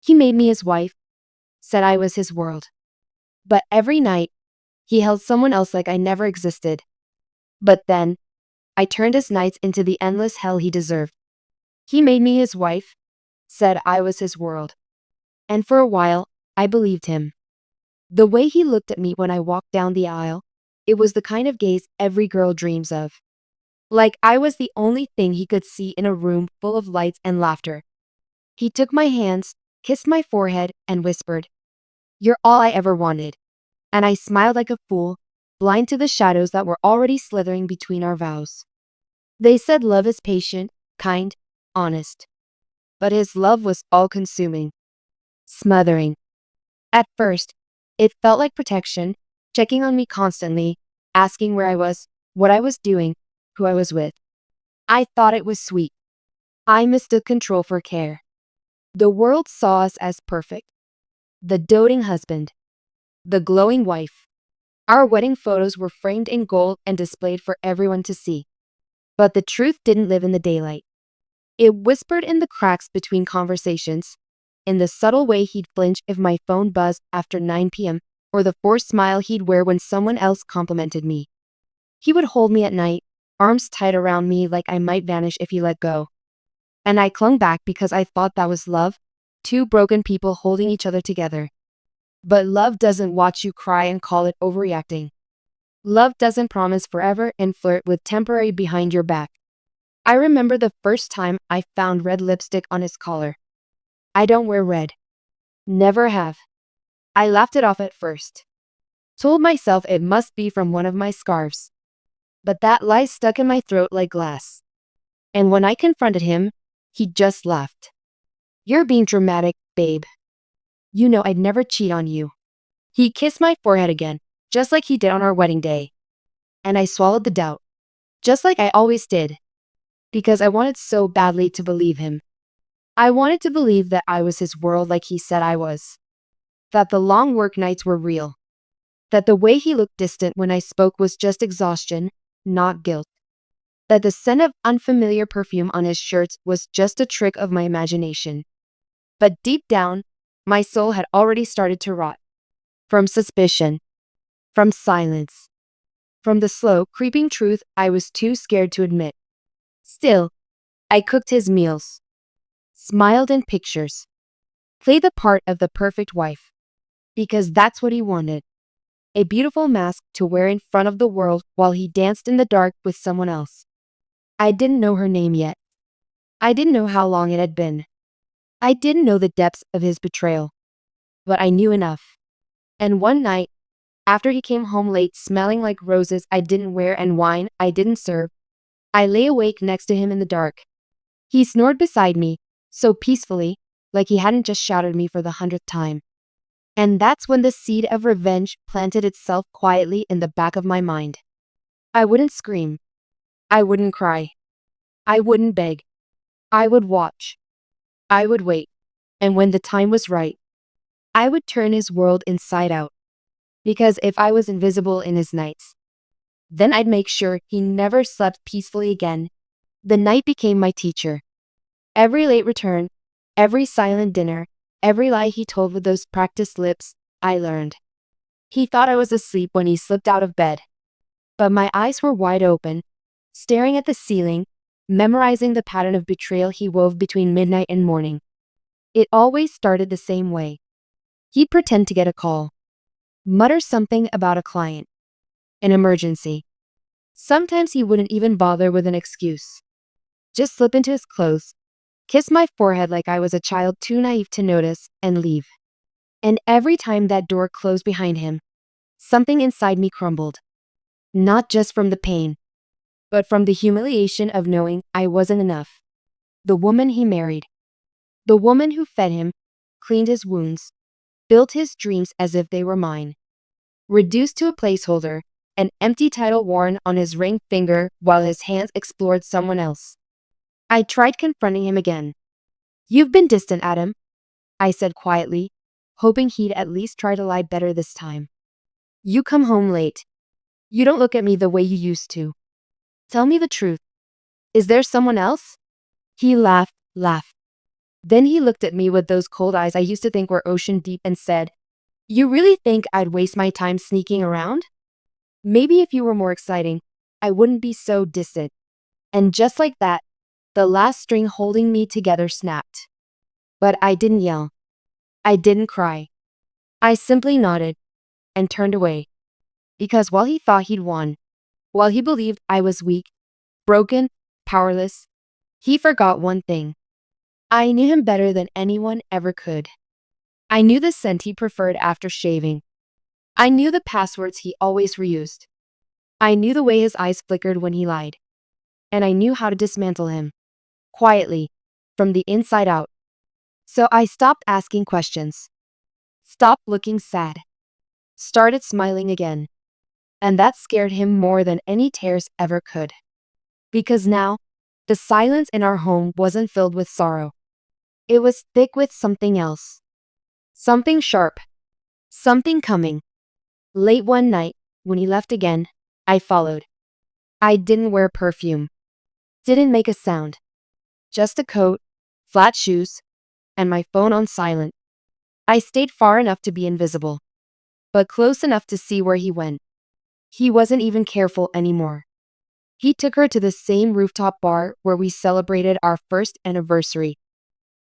He made me his wife, said I was his world. But every night, he held someone else like I never existed. But then, I turned his nights into the endless hell he deserved. He made me his wife, said I was his world. And for a while, I believed him. The way he looked at me when I walked down the aisle, it was the kind of gaze every girl dreams of. Like I was the only thing he could see in a room full of lights and laughter. He took my hands, kissed my forehead, and whispered, "You're all I ever wanted." And I smiled like a fool, blind to the shadows that were already slithering between our vows. They said love is patient, kind, honest. But his love was all-consuming, smothering. At first, it felt like protection, checking on me constantly, asking where I was, what I was doing, who I was with. I thought it was sweet. I mistook control for care. The world saw us as perfect. The doting husband. The glowing wife. Our wedding photos were framed in gold and displayed for everyone to see. But the truth didn't live in the daylight. It whispered in the cracks between conversations, in the subtle way he'd flinch if my phone buzzed after 9 p.m., or the forced smile he'd wear when someone else complimented me. He would hold me at night, arms tight around me like I might vanish if he let go. And I clung back because I thought that was love, two broken people holding each other together. But love doesn't watch you cry and call it overreacting. Love doesn't promise forever and flirt with temporary behind your back. I remember the first time I found red lipstick on his collar. I don't wear red. Never have. I laughed it off at first. Told myself it must be from one of my scarves. But that lie stuck in my throat like glass. And when I confronted him, he just laughed. "You're being dramatic, babe. You know I'd never cheat on you." He kissed my forehead again, just like he did on our wedding day. And I swallowed the doubt, just like I always did. Because I wanted so badly to believe him. I wanted to believe that I was his world like he said I was. That the long work nights were real. That the way he looked distant when I spoke was just exhaustion, not guilt. That the scent of unfamiliar perfume on his shirts was just a trick of my imagination. But deep down, my soul had already started to rot. From suspicion. From silence. From the slow, creeping truth I was too scared to admit. Still, I cooked his meals. Smiled in pictures. Played the part of the perfect wife. Because that's what he wanted. A beautiful mask to wear in front of the world while he danced in the dark with someone else. I didn't know her name yet. I didn't know how long it had been. I didn't know the depths of his betrayal. But I knew enough. And one night, after he came home late smelling like roses I didn't wear and wine I didn't serve, I lay awake next to him in the dark. He snored beside me, so peacefully, like he hadn't just shouted me for the 100th time. And that's when the seed of revenge planted itself quietly in the back of my mind. I wouldn't scream. I wouldn't cry. I wouldn't beg. I would watch. I would wait. And when the time was right, I would turn his world inside out. Because if I was invisible in his nights, then I'd make sure he never slept peacefully again. The night became my teacher. Every late return, every silent dinner, every lie he told with those practiced lips, I learned. He thought I was asleep when he slipped out of bed. But my eyes were wide open, staring at the ceiling, memorizing the pattern of betrayal he wove between midnight and morning. It always started the same way. He'd pretend to get a call. Mutter something about a client. An emergency. Sometimes he wouldn't even bother with an excuse. Just slip into his clothes, kiss my forehead like I was a child too naive to notice, and leave. And every time that door closed behind him, something inside me crumbled. Not just from the pain, but from the humiliation of knowing I wasn't enough. The woman he married. The woman who fed him, cleaned his wounds, built his dreams as if they were mine. Reduced to a placeholder, an empty title worn on his ring finger while his hands explored someone else. I tried confronting him again. "You've been distant, Adam," I said quietly, hoping he'd at least try to lie better this time. "You come home late. You don't look at me the way you used to. Tell me the truth. Is there someone else?" He laughed. Then he looked at me with those cold eyes I used to think were ocean deep and said, "You really think I'd waste my time sneaking around? Maybe if you were more exciting, I wouldn't be so distant." And just like that, the last string holding me together snapped. But I didn't yell. I didn't cry. I simply nodded and turned away. Because while he thought he'd won, while he believed I was weak, broken, powerless, he forgot one thing. I knew him better than anyone ever could. I knew the scent he preferred after shaving. I knew the passwords he always reused. I knew the way his eyes flickered when he lied. And I knew how to dismantle him. Quietly. From the inside out. So I stopped asking questions. Stopped looking sad. Started smiling again. And that scared him more than any tears ever could. Because now, the silence in our home wasn't filled with sorrow. It was thick with something else. Something sharp. Something coming. Late one night, when he left again, I followed. I didn't wear perfume. Didn't make a sound. Just a coat, flat shoes, and my phone on silent. I stayed far enough to be invisible, but close enough to see where he went. He wasn't even careful anymore. He took her to the same rooftop bar where we celebrated our first anniversary.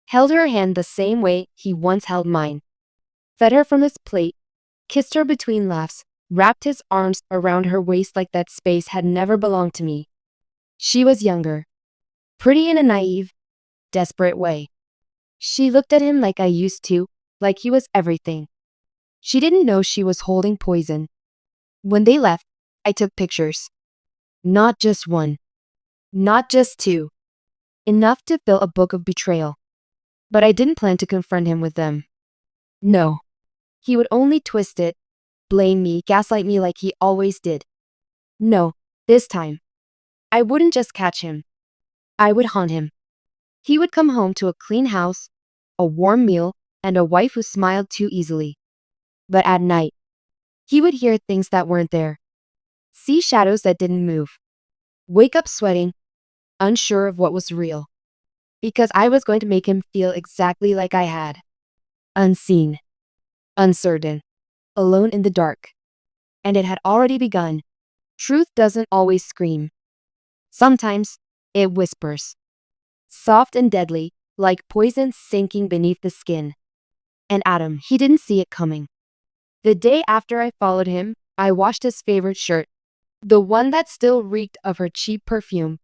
Held her hand the same way he once held mine. Fed her from his plate, kissed her between laughs, wrapped his arms around her waist like that space had never belonged to me. She was younger. Pretty in a naive, desperate way. She looked at him like I used to, like he was everything. She didn't know she was holding poison. When they left, I took pictures. Not just one. Not just two. Enough to fill a book of betrayal. But I didn't plan to confront him with them. No. He would only twist it, blame me, gaslight me like he always did. No, this time. I wouldn't just catch him. I would haunt him. He would come home to a clean house, a warm meal, and a wife who smiled too easily. But at night, he would hear things that weren't there. See shadows that didn't move. Wake up sweating, unsure of what was real. Because I was going to make him feel exactly like I had. Unseen. Uncertain. Alone in the dark. And it had already begun. Truth doesn't always scream. Sometimes, it whispers. Soft and deadly, like poison sinking beneath the skin. And Adam, he didn't see it coming. The day after I followed him, I washed his favorite shirt, the one that still reeked of her cheap perfume,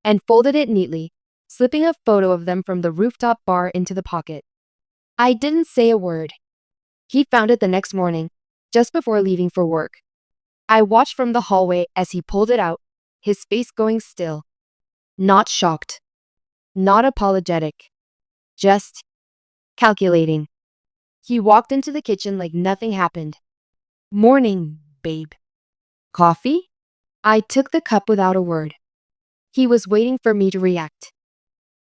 and folded it neatly, slipping a photo of them from the rooftop bar into the pocket. I didn't say a word. He found it the next morning, just before leaving for work. I watched from the hallway as he pulled it out, his face going still. Not shocked. Not apologetic. Just calculating. He walked into the kitchen like nothing happened. "Morning, babe. Coffee?" I took the cup without a word. He was waiting for me to react.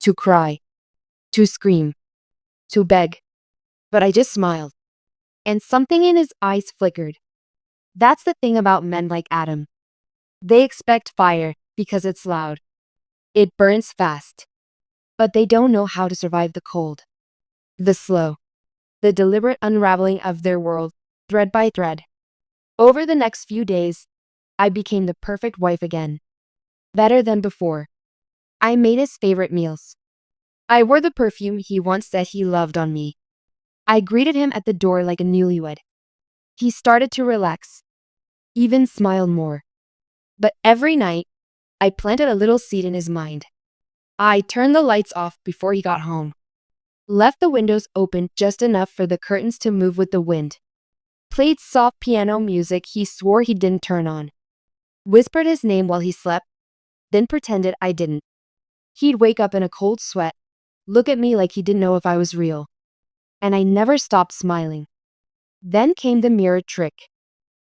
To cry. To scream. To beg. But I just smiled. And something in his eyes flickered. That's the thing about men like Adam. They expect fire because it's loud. It burns fast. But they don't know how to survive the cold. The slow. The deliberate unraveling of their world, thread by thread. Over the next few days, I became the perfect wife again. Better than before. I made his favorite meals. I wore the perfume he once said he loved on me. I greeted him at the door like a newlywed. He started to relax. Even smiled more. But every night, I planted a little seed in his mind. I turned the lights off before he got home. Left the windows open just enough for the curtains to move with the wind. Played soft piano music he swore he didn't turn on. Whispered his name while he slept, then pretended I didn't. He'd wake up in a cold sweat, look at me like he didn't know if I was real. And I never stopped smiling. Then came the mirror trick.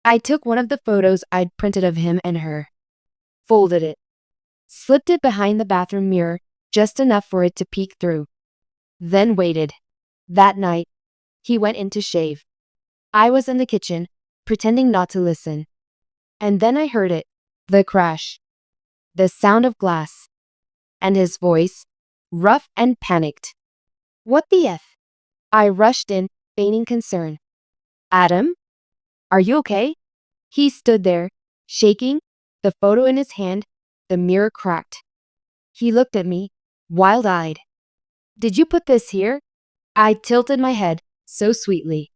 I took one of the photos I'd printed of him and her. Folded it. Slipped it behind the bathroom mirror, just enough for it to peek through. Then waited. That night, he went in to shave. I was in the kitchen, pretending not to listen. And then I heard it. The crash. The sound of glass. And his voice, rough and panicked. What the F? I rushed in, feigning concern. Adam? Are you okay? He stood there, shaking, the photo in his hand, the mirror cracked. He looked at me, wild-eyed. Did you put this here? I tilted my head, so sweetly.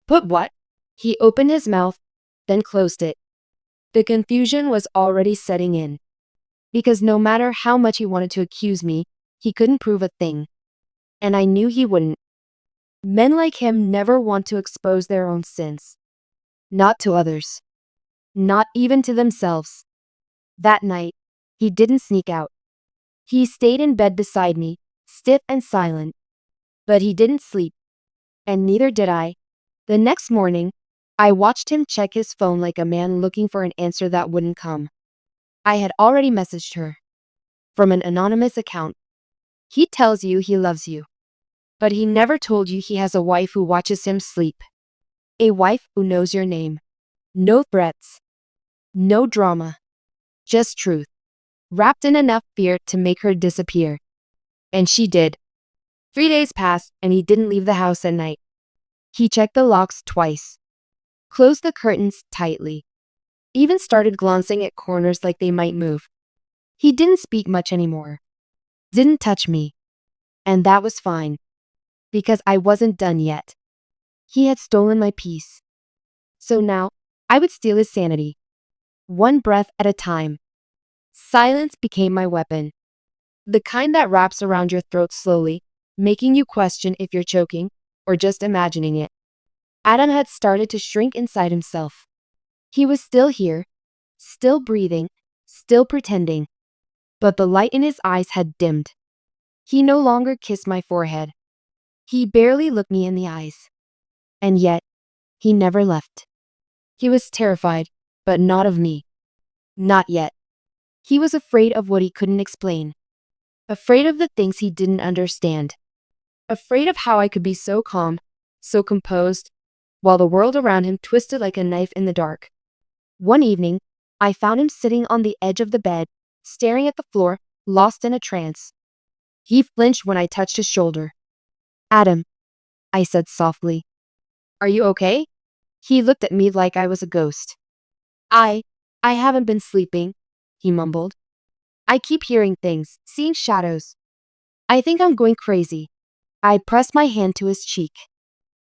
Put what? He opened his mouth, then closed it. The confusion was already setting in. Because no matter how much he wanted to accuse me, he couldn't prove a thing. And I knew he wouldn't. Men like him never want to expose their own sins. Not to others. Not even to themselves. That night, he didn't sneak out. He stayed in bed beside me, stiff and silent. But he didn't sleep. And neither did I. The next morning, I watched him check his phone like a man looking for an answer that wouldn't come. I had already messaged her. From an anonymous account. He tells you he loves you. But he never told you he has a wife who watches him sleep. A wife who knows your name. No threats. No drama. Just truth. Wrapped in enough fear to make her disappear. And she did. 3 days passed and he didn't leave the house at night. He checked the locks twice. Closed the curtains tightly. Even started glancing at corners like they might move. He didn't speak much anymore. Didn't touch me. And that was fine. Because I wasn't done yet. He had stolen my peace. So now, I would steal his sanity. One breath at a time. Silence became my weapon. The kind that wraps around your throat slowly, making you question if you're choking, or just imagining it. Adam had started to shrink inside himself. He was still here, still breathing, still pretending. But the light in his eyes had dimmed. He no longer kissed my forehead. He barely looked me in the eyes. And yet, he never left. He was terrified, but not of me. Not yet. He was afraid of what he couldn't explain. Afraid of the things he didn't understand. Afraid of how I could be so calm, so composed, while the world around him twisted like a knife in the dark. One evening, I found him sitting on the edge of the bed, staring at the floor, lost in a trance. He flinched when I touched his shoulder. Adam, I said softly. Are you okay? He looked at me like I was a ghost. I haven't been sleeping, he mumbled. I keep hearing things, seeing shadows. I think I'm going crazy. I pressed my hand to his cheek.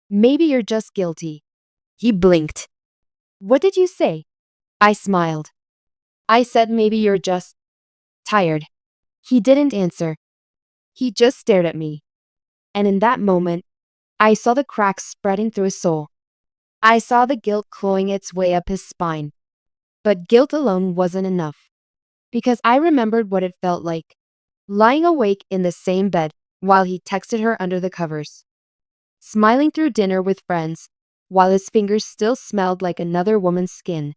Maybe you're just guilty. He blinked. What did you say? I smiled. I said maybe you're just tired. He didn't answer. He just stared at me. And in that moment, I saw the cracks spreading through his soul. I saw the guilt clawing its way up his spine. But guilt alone wasn't enough. Because I remembered what it felt like, lying awake in the same bed while he texted her under the covers. Smiling through dinner with friends, while his fingers still smelled like another woman's skin.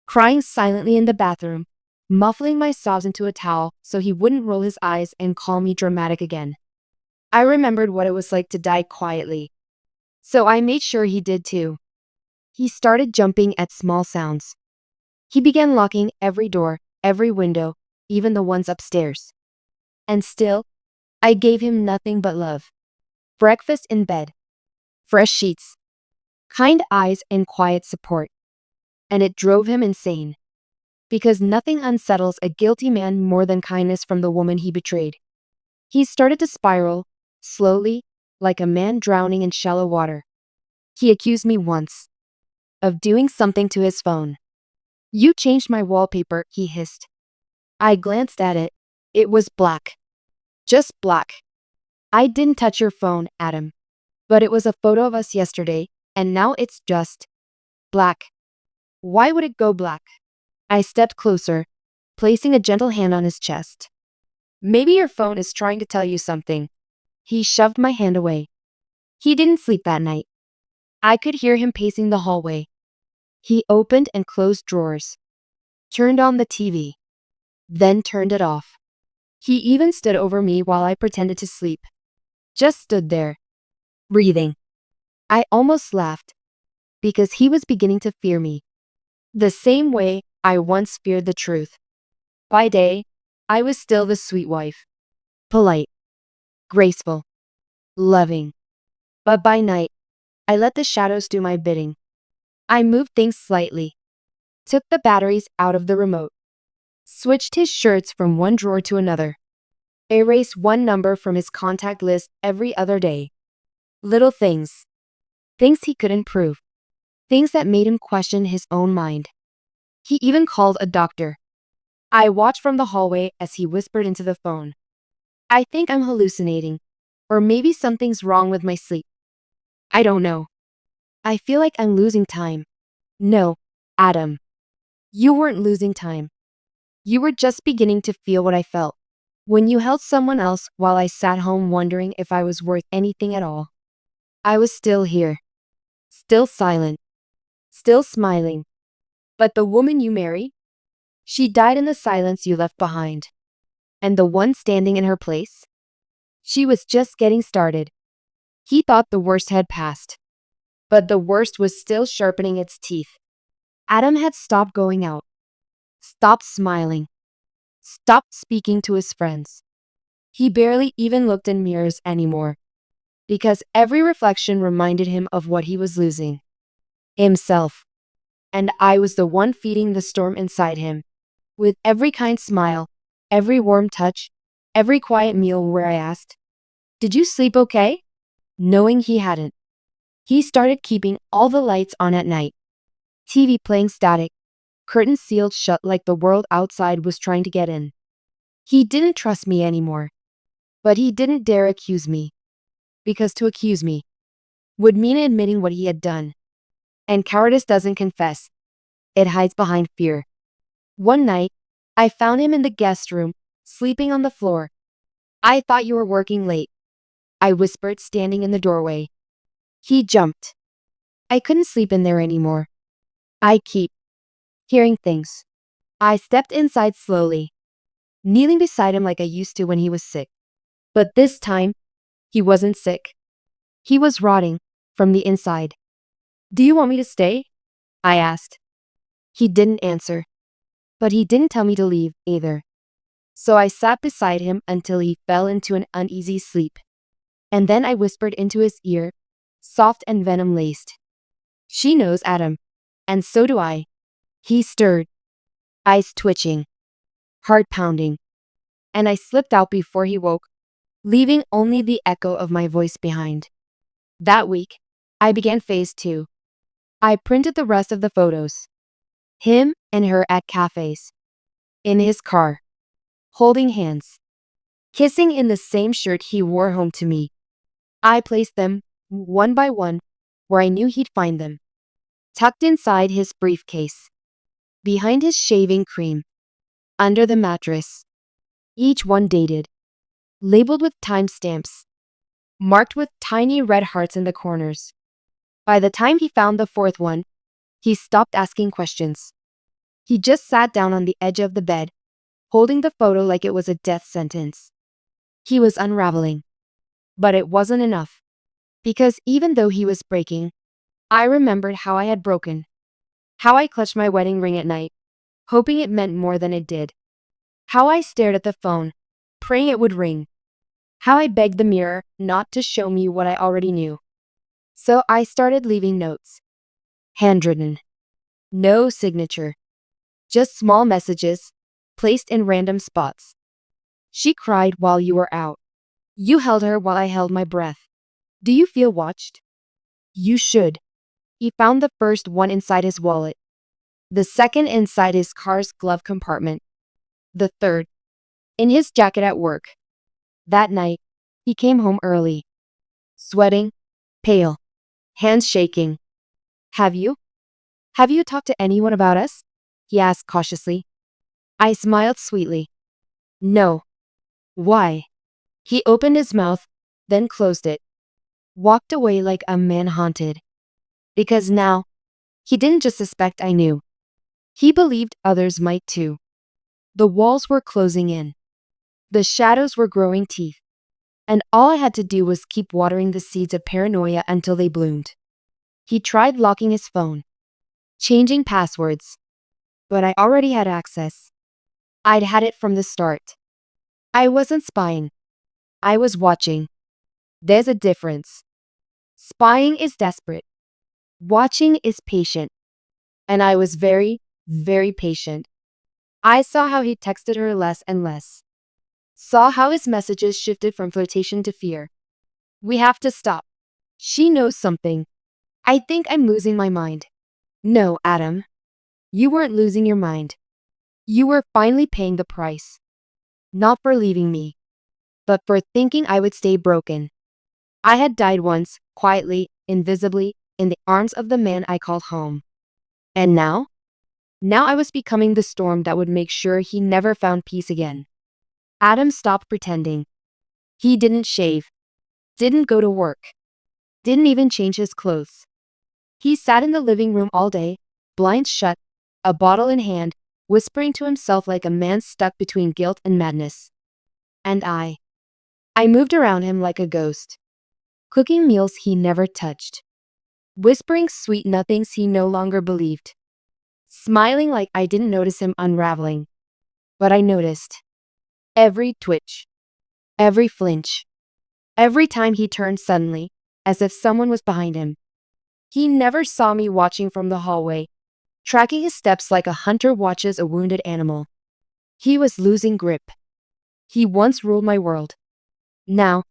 Crying silently in the bathroom, muffling my sobs into a towel so he wouldn't roll his eyes and call me dramatic again. I remembered what it was like to die quietly. So I made sure he did too. He started jumping at small sounds. He began locking every door, every window, even the ones upstairs. And still, I gave him nothing but love. Breakfast in bed. Fresh sheets. Kind eyes and quiet support. And it drove him insane. Because nothing unsettles a guilty man more than kindness from the woman he betrayed. He started to spiral, slowly, like a man drowning in shallow water. He accused me once of doing something to his phone. You changed my wallpaper, he hissed. I glanced at it. It was black. Just black. I didn't touch your phone, Adam. But it was a photo of us yesterday, and now it's just black. Why would it go black? I stepped closer, placing a gentle hand on his chest. Maybe your phone is trying to tell you something. He shoved my hand away. He didn't sleep that night. I could hear him pacing the hallway. He opened and closed drawers. Turned on the TV. Then turned it off. He even stood over me while I pretended to sleep. Just stood there, breathing. I almost laughed, because he was beginning to fear me. The same way I once feared the truth. By day, I was still the sweet wife. Polite. Graceful. loving. But by night, I let the shadows do my bidding. I moved things slightly, took the batteries out of the remote, switched his shirts from one drawer to another, erased one number from his contact list every other day. Little things. Things he couldn't prove. Things that made him question his own mind. He even called a doctor. I watched from the hallway as he whispered into the phone. I think I'm hallucinating. Or maybe something's wrong with my sleep. I don't know. I feel like I'm losing time. No, Adam. You weren't losing time. You were just beginning to feel what I felt when you held someone else while I sat home wondering if I was worth anything at all. I was still here. Still silent. Still smiling. But the woman you marry? She died in the silence you left behind. And the one standing in her place? She was just getting started. He thought the worst had passed. But the worst was still sharpening its teeth. Adam had stopped going out. Stopped smiling. Stopped speaking to his friends. He barely even looked in mirrors anymore. Because every reflection reminded him of what he was losing. Himself. And I was the one feeding the storm inside him. With every kind smile, every warm touch, every quiet meal where I asked, "Did you sleep okay?" Knowing he hadn't. He started keeping all the lights on at night. TV playing static, curtains sealed shut like the world outside was trying to get in. He didn't trust me anymore. But he didn't dare accuse me. Because to accuse me would mean admitting what he had done. And cowardice doesn't confess. It hides behind fear. One night, I found him in the guest room, sleeping on the floor. "I thought you were working late," I whispered, standing in the doorway. He jumped. I couldn't sleep in there anymore. I keep hearing things. I stepped inside slowly, kneeling beside him like I used to when he was sick. But this time, he wasn't sick. He was rotting from the inside. "Do you want me to stay?" I asked. He didn't answer. But he didn't tell me to leave either. So I sat beside him until he fell into an uneasy sleep. And then I whispered into his ear, soft and venom-laced, "She knows Adam. And so do I." He stirred, eyes twitching, heart pounding. And I slipped out before he woke, leaving only the echo of my voice behind. That week, I began phase 2. I printed the rest of the photos. Him and her at cafes. In his car. Holding hands. Kissing in the same shirt he wore home to me. I placed them, one by one, where I knew he'd find them. Tucked inside his briefcase. Behind his shaving cream. Under the mattress. Each one dated. Labeled with timestamps. Marked with tiny red hearts in the corners. By the time he found the fourth one, he stopped asking questions. He just sat down on the edge of the bed, holding the photo like it was a death sentence. He was unraveling. But it wasn't enough. Because even though he was breaking, I remembered how I had broken. How I clutched my wedding ring at night, hoping it meant more than it did. How I stared at the phone, praying it would ring. How I begged the mirror not to show me what I already knew. So I started leaving notes. Handwritten. No signature. Just small messages, placed in random spots. "She cried while you were out. You held her while I held my breath. Do you feel watched? You should." He found the first one inside his wallet. The second inside his car's glove compartment. The third, in his jacket at work. That night, he came home early. Sweating, pale, hands shaking. Have you talked to anyone about us?" he asked cautiously. I smiled sweetly. "No." "Why?" He opened his mouth, then closed it. Walked away like a man haunted. Because now, he didn't just suspect I knew. He believed others might too. The walls were closing in. The shadows were growing teeth. And all I had to do was keep watering the seeds of paranoia until they bloomed. He tried locking his phone. Changing passwords. But I already had access. I'd had it from the start. I wasn't spying. I was watching. There's a difference. Spying is desperate. Watching is patient. And I was very, very patient. I saw how he texted her less and less. Saw how his messages shifted from flirtation to fear. We have to stop. She knows something. I think I'm losing my mind. No, Adam. You weren't losing your mind. You were finally paying the price. Not for leaving me, but for thinking I would stay broken. I had died once, quietly, invisibly, in the arms of the man I called home. And now? Now I was becoming the storm that would make sure he never found peace again. Adam stopped pretending. He didn't shave, didn't go to work, didn't even change his clothes. He sat in the living room all day, blinds shut, a bottle in hand, whispering to himself like a man stuck between guilt and madness. And I moved around him like a ghost, cooking meals he never touched, whispering sweet nothings he no longer believed, smiling like I didn't notice him unraveling. But I noticed. Every twitch, every flinch, every time he turned suddenly, as if someone was behind him. He never saw me watching from the hallway, tracking his steps like a hunter watches a wounded animal. He was losing grip. He once ruled my world. Now,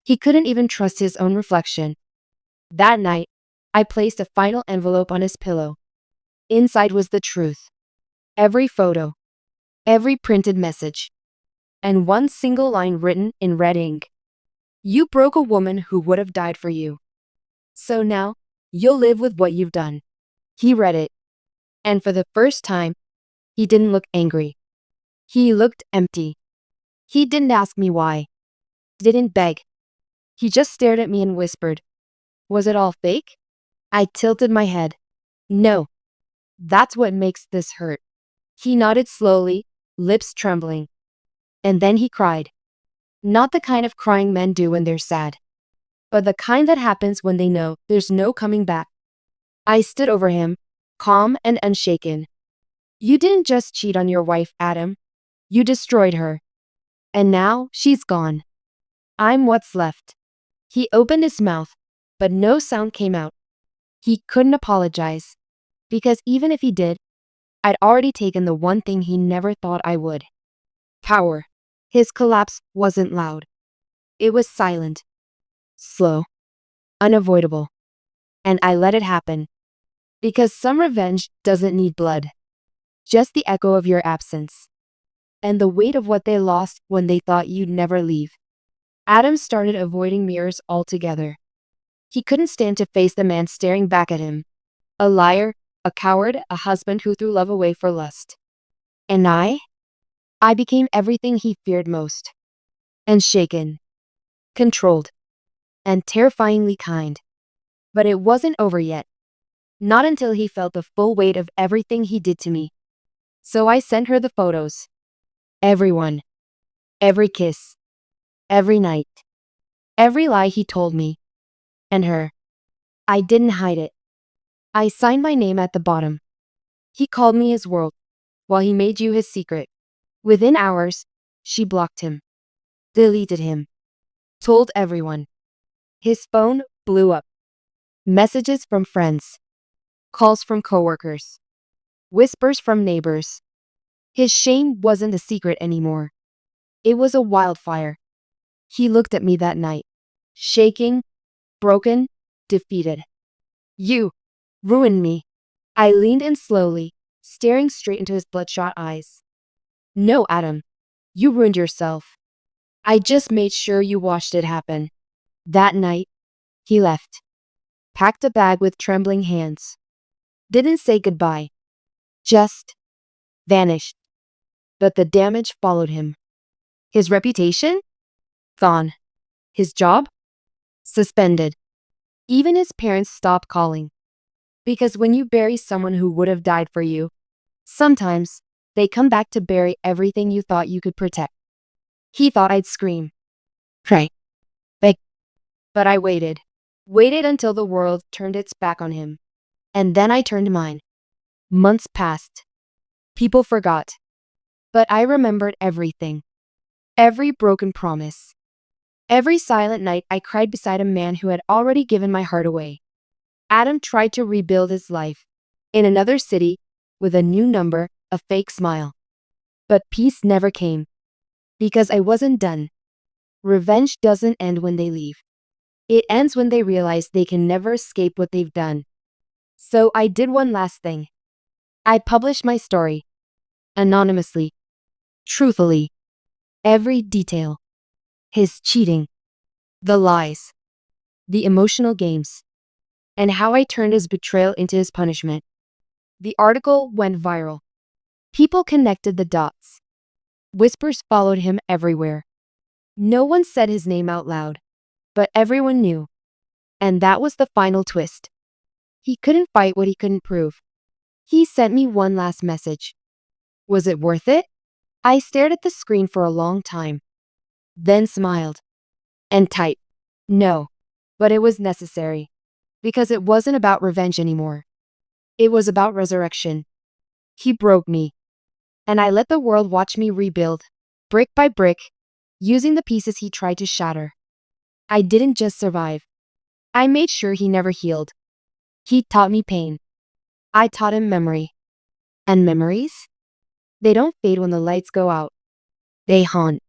he couldn't even trust his own reflection. That night, I placed a final envelope on his pillow. Inside was the truth. Every photo, every printed message, and one single line written in red ink. You broke a woman who would have died for you. So now, you'll live with what you've done. He read it, and for the first time, he didn't look angry. He looked empty. He didn't ask me why. Didn't beg. He just stared at me and whispered, "Was it all fake?" I tilted my head. No. That's what makes this hurt. He nodded slowly, lips trembling. And then he cried. Not the kind of crying men do when they're sad, but the kind that happens when they know there's no coming back. I stood over him, calm and unshaken. You didn't just cheat on your wife, Adam. You destroyed her. And now she's gone. I'm what's left. He opened his mouth, but no sound came out. He couldn't apologize, because even if he did, I'd already taken the one thing he never thought I would. Power. His collapse wasn't loud. It was silent, slow, unavoidable. And I let it happen. Because some revenge doesn't need blood. Just the echo of your absence. And the weight of what they lost when they thought you'd never leave. Adam started avoiding mirrors altogether. He couldn't stand to face the man staring back at him. A liar, a coward, a husband who threw love away for lust. And I became everything he feared most. And shaken, controlled, and terrifyingly kind. But it wasn't over yet. Not until he felt the full weight of everything he did to me. So I sent her the photos. Everyone. Every kiss. Every night. Every lie he told me. And her. I didn't hide it. I signed my name at the bottom. He called me his world, while he made you his secret. Within hours, she blocked him. Deleted him. Told everyone. His phone blew up. Messages from friends. Calls from coworkers. Whispers from neighbors. His shame wasn't a secret anymore. It was a wildfire. He looked at me that night, shaking, broken, defeated. You ruined me. I leaned in slowly, staring straight into his bloodshot eyes. No, Adam. You ruined yourself. I just made sure you watched it happen. That night, he left. Packed a bag with trembling hands. Didn't say goodbye. Just vanished. But the damage followed him. His reputation? Gone. His job? Suspended. Even his parents stopped calling. Because when you bury someone who would have died for you, sometimes they come back to bury everything you thought you could protect. He thought I'd scream, pray, beg. But I waited. Waited until the world turned its back on him. And then I turned mine. Months passed. People forgot. But I remembered everything. Every broken promise. Every silent night, I cried beside a man who had already given my heart away. Adam tried to rebuild his life in another city with a new number, a fake smile. But peace never came because I wasn't done. Revenge doesn't end when they leave. It ends when they realize they can never escape what they've done. So I did one last thing. I published my story. Anonymously. Truthfully. Every detail. His cheating. The lies. The emotional games. And how I turned his betrayal into his punishment. The article went viral. People connected the dots. Whispers followed him everywhere. No one said his name out loud, but everyone knew. And that was the final twist. He couldn't fight what he couldn't prove. He sent me one last message. Was it worth it? I stared at the screen for a long time, then smiled and typed, no, but it was necessary. Because it wasn't about revenge anymore. It was about resurrection. He broke me, and I let the world watch me rebuild, brick by brick, using the pieces he tried to shatter. I didn't just survive. I made sure he never healed. He taught me pain. I taught him memory. And memories? They don't fade when the lights go out. They haunt.